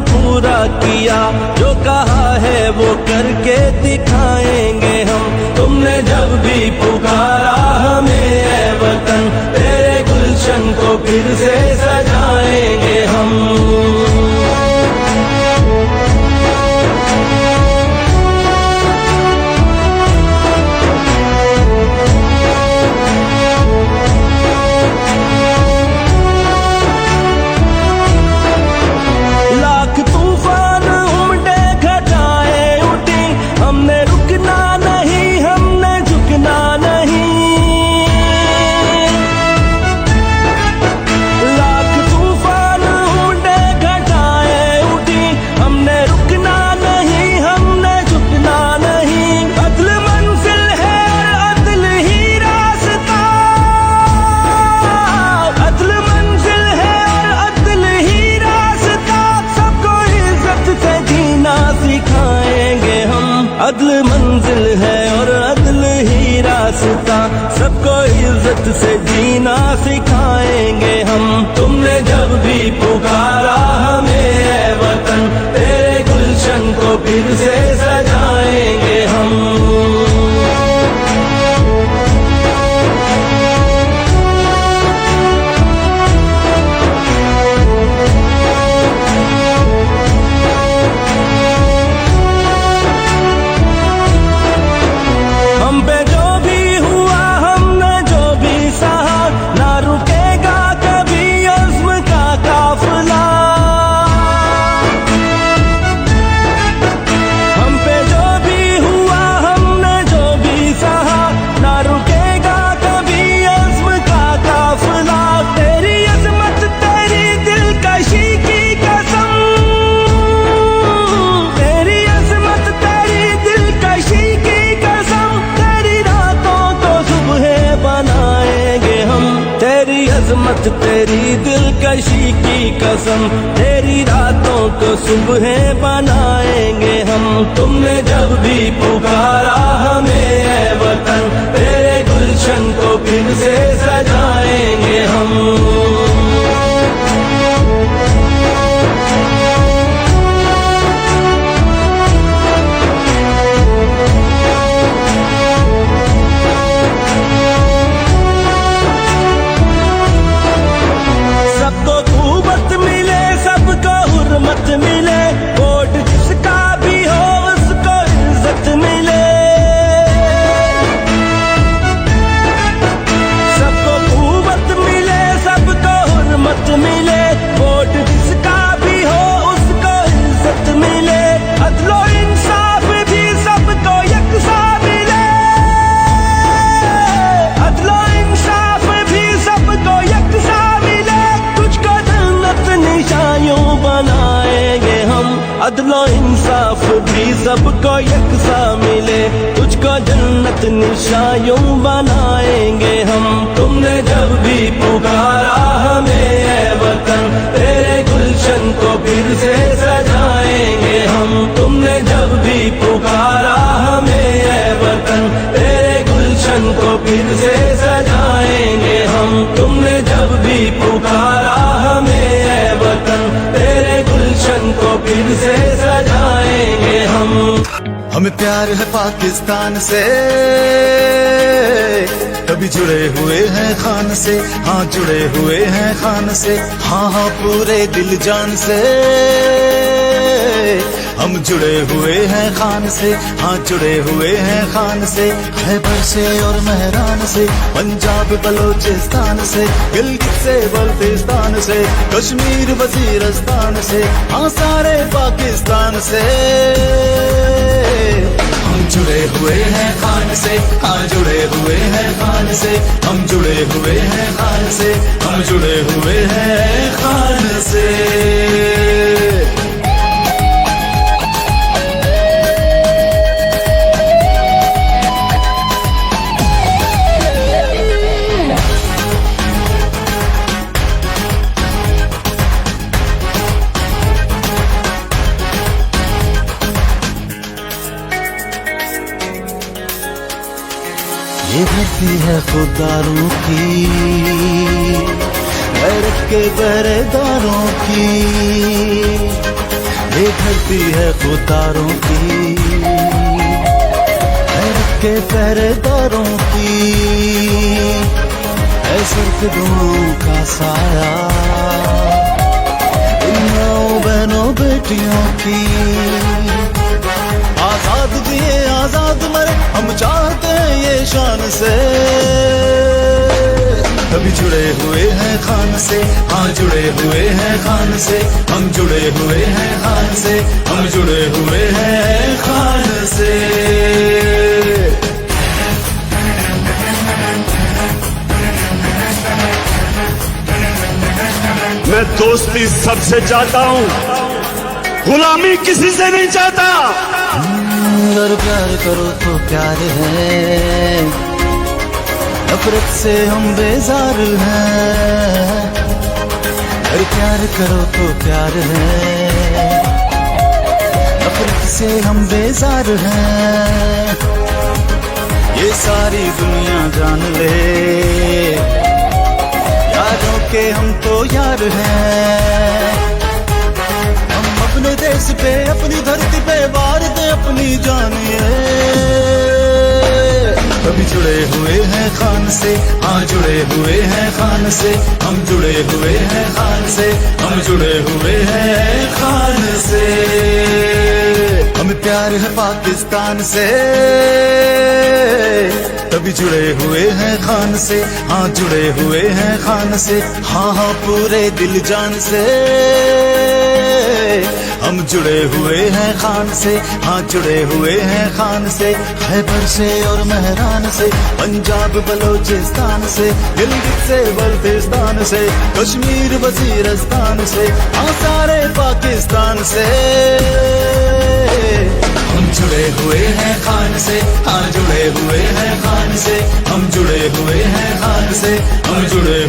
पूरा किया, जो कहा है वो करके दिखाएंगे हम। तुमने जब भी पुकारा हमें ऐ वतन, तेरे गुलशन को फिर से सजाएंगे हम। अदल मंजिल है और अदल ही रास्ता, सबको इज्जत से जीना सिखाएंगे हम। तुमने जब भी पुकारा हमें ऐ वतन, तेरे गुलशन को फिर से सजाएंगे हम। अज़मत तेरी दिलकशी की कसम, तेरी रातों को सुबह बनाएंगे हम। तुमने जब भी पुकारा हमें ऐ वतन, तेरे गुलशन को फिर से सजाएंगे हम। मिले वोट जिसका भी हो उसको इज्जत मिले, सबको कुव्वत मिले सबको हुर्मत मिले, वोट जिसका भी हो उसको इज्जत मिले। अदलो इंसाफ भी सबको यकसा मिले, अदलो इंसाफ भी सबको यकसा मिले, तुझको जन्नत निशानियों बनाएंगे हम। अदलो इंसाफ भी सबको यकसा मिले, तुझको जन्नत निशानियों बनाएंगे हम। तुमने जब भी पुकारा हमें ऐ वतन, तेरे गुलशन को फिर से सजाएंगे हम। तुमने जब भी पुकारा हमें ऐ वतन, तेरे गुलशन को फिर से सजाएंगे हम। तुमने जब भी पुकारा हमें ऐ वतन, तेरे गुलशन को फिर से सजाएंगे हम। हमें प्यार है पाकिस्तान से, कभी जुड़े हुए हैं खान से, हाँ जुड़े हुए हैं खान से, हाँ हाँ पूरे दिल जान से। हम जुड़े हुए हैं खान से, हाँ जुड़े हुए हैं खान से। खैबर से और मेहरान से, पंजाब बलोचिस्तान से, गिलगित से बल्तिस्तान से, कश्मीर वजीरस्तान से, हाँ सारे पाकिस्तान से। हम जुड़े हुए हैं खान से, हाँ जुड़े हुए हैं खान से, हम जुड़े हुए हैं खान से, हम जुड़े हुए हैं खान से। ये धरती है खुदारों की, गैरत के पहरेदारों की। ये धरती है खुदारों की, है के पहरेदारों की, है सिर्फ दुआओं का साया इन माओ बहनों बेटियों की। आजाद जिए आजाद मरे हम चाहते हैं ये शान से, कभी जुड़े हुए हैं खान से, हाँ जुड़े हुए हैं खान से, हम जुड़े हुए हैं खान से, हम जुड़े हुए हैं खान से। मैं दोस्ती सबसे चाहता हूँ, गुलामी किसी से नहीं चाहता। अगर प्यार करो तो प्यार है, नफरत से हम बेजार हैं। अगर प्यार करो तो प्यार है, नफरत से हम बेजार हैं। ये सारी दुनिया जान ले, यारों के हम तो यार हैं। हम अपने देश पे अपनी धरती पे वार दे अपनी जानिए। कभी जुड़े हुए हैं खान से, हाँ जुड़े हुए हैं खान से, हम जुड़े हुए हैं खान से, हम जुड़े हुए हैं खान से। हमें प्यार है पाकिस्तान से, तभी जुड़े हुए हैं खान से, हाँ जुड़े हुए हैं खान से, हाँ हाँ पूरे दिल जान से। हम जुड़े हुए हैं खान से, हाँ जुड़े हुए हैं खान से, खैबर से और मेहरान से, पंजाब बलोचिस्तान से, गिलगित से बल्तिस्तान से, कश्मीर वजीरिस्तान से, हाँ सारे पाकिस्तान से। हम जुड़े हुए हैं खान से, हाँ जुड़े हुए हैं खान से, हम जुड़े हुए हैं खान से, हम जुड़े